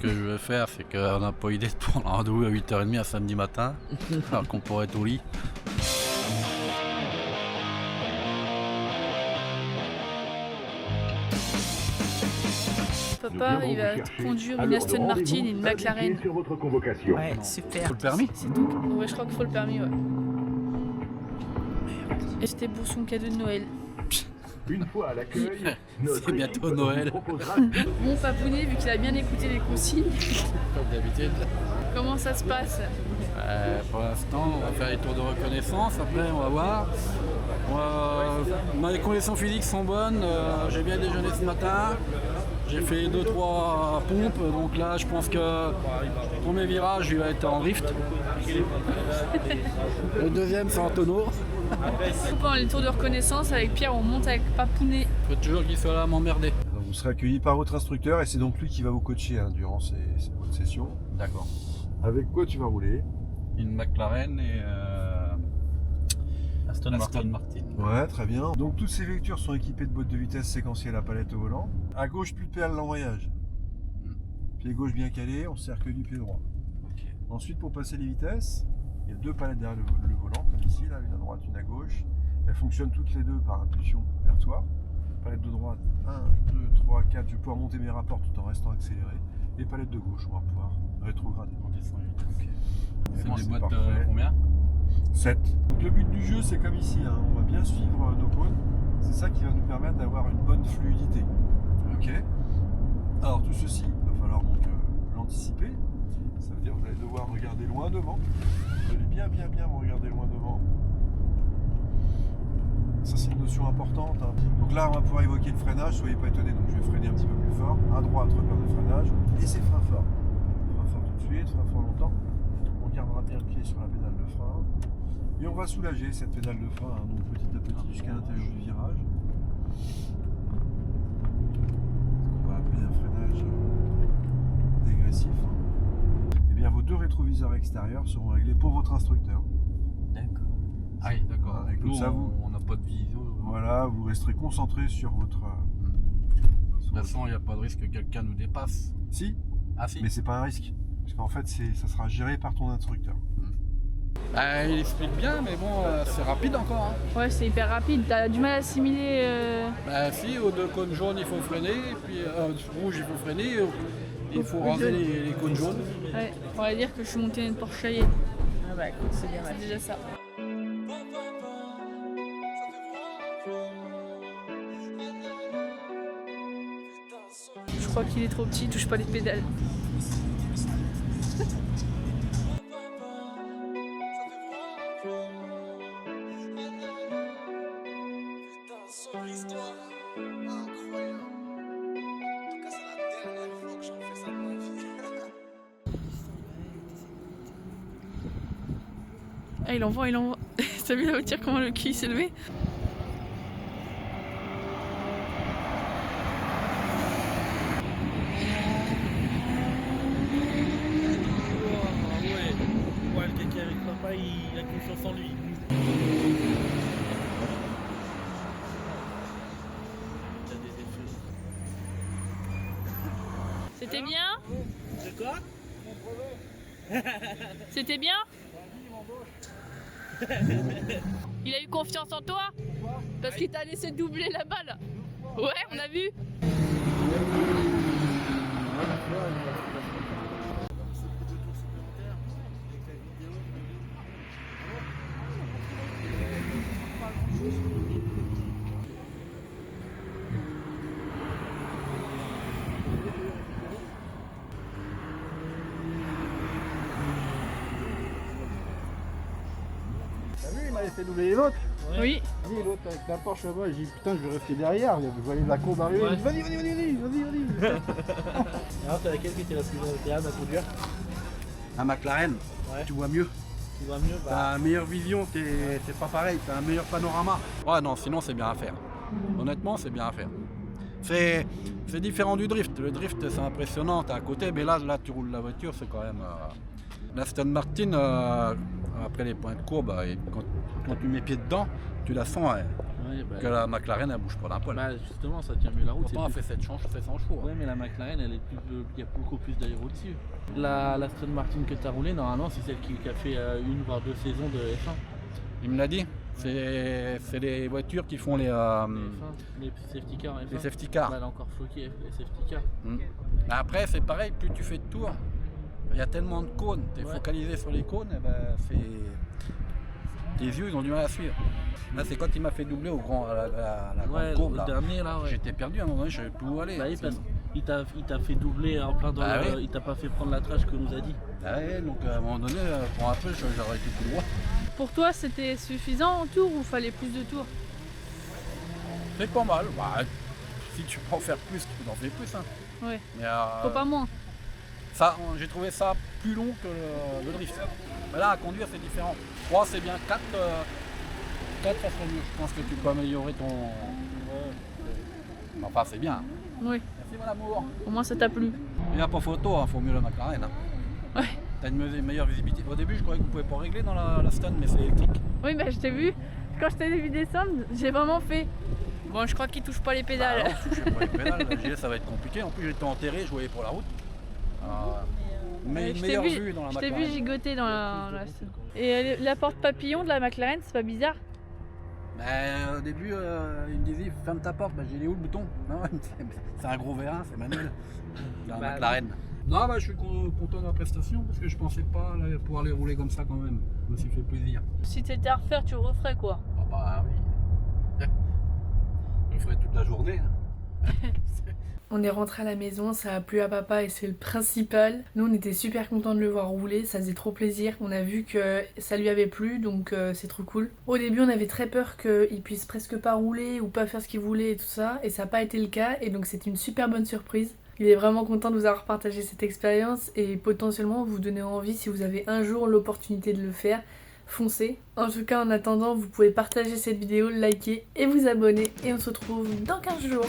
que je vais faire, c'est qu'on n'a pas idée de prendre un rendez-vous à 8h30 un samedi matin, alors qu'on pourrait être au lit. Papa, il va conduire une Aston Martin et une McLaren. Ouais, super. Faut le permis? C'est tout. Ouais, je crois qu'il faut le permis, ouais. Et c'était pour son cadeau de Noël. Une fois à l'accueil, C'est bientôt Noël. Mon papounet, vu qu'il a bien écouté les consignes, Comme d'habitude. comment ça se passe? Pour l'instant, on va faire les tours de reconnaissance, après on va voir. Les conditions physiques sont bonnes, j'ai bien déjeuné ce matin, j'ai fait 2-3 pompes, donc là je pense que le premier virage il va être en drift. Le deuxième c'est en tonneau. Pendant les tours de reconnaissance, avec Pierre, on monte avec papounet. Faut toujours qu'il soit là à m'emmerder. Donc vous serez accueilli par votre instructeur et c'est donc lui qui va vous coacher durant votre session. D'accord. Avec quoi tu vas rouler? Une McLaren et Aston Martin. Ouais, très bien. Donc toutes ces véhicules sont équipées de boîtes de vitesse séquentielles à palette au volant. À gauche, plus de pédale d'embrayage. Pied gauche bien calé, on sert que du pied droit. Ok. Ensuite, pour passer les vitesses, il y a deux palettes derrière le volant, comme ici, là, une à droite, une à gauche. Elles fonctionnent toutes les deux par impulsion vers toi. Palette de droite, 1, 2, 3, 4, je vais pouvoir monter mes rapports tout en restant accéléré. Et palette de gauche, on va pouvoir rétrograder. Ok. C'est Bon, des c'est boîtes parfait. combien? 7. Donc le but du jeu, c'est comme ici, on va bien suivre nos cônes. C'est ça qui va nous permettre d'avoir une bonne fluidité. Ok. Alors tout ceci, il va falloir donc l'anticiper. Ça veut dire que vous allez devoir regarder loin devant. Vous allez bien me regarder loin devant. Ça c'est une notion importante. Donc là on va pouvoir évoquer le freinage, soyez pas étonnés, donc je vais freiner un petit peu plus fort. À droite, repère de freinage. Et c'est frein fort. Frein fort tout de suite, frein fort longtemps. On gardera bien le pied sur la pédale de frein. Et on va soulager cette pédale de frein, donc petit à petit jusqu'à l'intérieur du virage. On va appeler un freinage dégressif. Et bien vos deux rétroviseurs extérieurs seront réglés pour votre instructeur. D'accord. Ah oui, d'accord. Voilà, et comme Nous, ça, on n'a pas de visio. Voilà, vous resterez concentré sur votre... De toute façon, il n'y a pas de risque que quelqu'un nous dépasse. Si, Ah si. mais c'est pas un risque. Parce qu'en fait, ça sera géré par ton instructeur. Il explique bien, mais bon, c'est rapide encore. Hein. Ouais, c'est hyper rapide. T'as du mal à assimiler. Si, aux deux cônes jaunes, il faut freiner, et puis rouge, il faut freiner, il faut raser les cônes jaunes. Ouais, on va dire que je suis montée dans une Porsche Cayenne. Ah bah écoute, c'est bien. C'est déjà ça. Je crois qu'il est trop petit, il touche pas les pédales. Ah, il envoie. T'as vu la voiture, comment le cul s'est levé? Ouais, le gars qui est avec papa, il a confiance en lui. Il a des effets. C'était bien? C'est quoi? C'était bien? Il a eu confiance en toi? Parce qu'il t'a laissé doubler la balle. Ouais, on a vu. T'as vu, il m'avait fait doubler l'autre. Oui. Vas-y, l'autre avec la Porsche là-bas, j'ai dit putain, je vais rester derrière. Je voyais la courbe arriver. Ouais. Vas-y. Alors, t'as laquelle qui était la plus agréable à conduire? Un McLaren, Ouais. tu vois mieux. Tu vois mieux? T'as une meilleure vision, c'est pas pareil, t'as un meilleur panorama. Ouais, non, sinon c'est bien à faire. Honnêtement, c'est bien à faire. C'est différent du drift. Le drift, c'est impressionnant, t'es à côté, mais là tu roules la voiture, c'est quand même... L'Aston Martin, après les points de courbe, et quand tu mets pied dedans, tu la sens, Ouais, bah, Que la McLaren, elle bouge pas d'un poil. bah, justement, ça tient mieux la route. Pourtant, elle fait 700 chevaux. Ouais, mais la McLaren, il y a beaucoup plus d'aéro dessus. La Aston Martin que tu as roulée, normalement, c'est celle qui a fait une voire deux saisons de F1. Il me l'a dit. C'est les voitures qui font les safety cars. les safety cars. Bah, elle a encore floqué les safety cars. Après, c'est pareil, plus tu fais de tours, il y a tellement de cônes, tu es focalisé sur les cônes, et ben, tes yeux ils ont du mal à suivre. Là, c'est quand il m'a fait doubler au grand, à la grande courbe. Là. Dernier, là, ouais. J'étais perdu à un moment donné, je ne savais plus où aller. Bah oui, parce qu'il t'a fait doubler en plein dans le... Il t'a pas fait prendre la trage que nous a dit. Ah ouais, donc à un moment donné, pour un peu, j'aurais été plus loin. Pour toi, c'était suffisant en tour ou fallait plus de tours? C'est pas mal. Bah, si tu peux en faire plus, tu peux en faire plus. Hein. Ouais. Mais, Faut pas moins. Ça, j'ai trouvé ça plus long que le drift. Mais là, à conduire, c'est différent. 3, c'est bien. 4, ça serait mieux. Je pense que tu peux améliorer ton... Enfin, c'est bien. Oui. Merci, mon amour. Au moins, ça t'a plu. Il n'y a pas photo, hein, faut mieux la McLaren. Hein. Ouais. T'as une meilleure visibilité. Au début, je croyais que vous pouvez pas régler dans la Stun, mais c'est électrique. Oui, bah je t'ai vu. Quand je t'ai vu descendre, j'ai vraiment fait. Bon, je crois qu'il touche pas les pédales. Ah non, je touchais pas les pédales. Là, j'ai dit, ça va être compliqué. En plus, j'étais enterré, je voyais pour la route. Mais une meilleure vue dans la Je McLaren. t'ai vu gigoter dans la... Et la porte papillon de la McLaren, c'est pas bizarre? Au début, il me disait ferme ta porte, j'ai dit où le bouton? Non, c'est un gros V1, c'est manuel. La McLaren. Non, je suis content de la prestation parce que je pensais pas pouvoir les rouler comme ça quand même. Je me suis fait plaisir. Si t'étais à refaire, tu le referais quoi? Ah bah oui. Je le ferai toute la journée. On est rentré à la maison, ça a plu à papa et c'est le principal. Nous on était super contents de le voir rouler, ça faisait trop plaisir. On a vu que ça lui avait plu donc c'est trop cool. Au début on avait très peur qu'il puisse presque pas rouler ou pas faire ce qu'il voulait et tout ça. Et ça n'a pas été le cas et donc c'était une super bonne surprise. Il est vraiment content de vous avoir partagé cette expérience et potentiellement vous donner envie si vous avez un jour l'opportunité de le faire. Foncez. En tout cas en attendant vous pouvez partager cette vidéo, liker et vous abonner et on se retrouve dans 15 jours.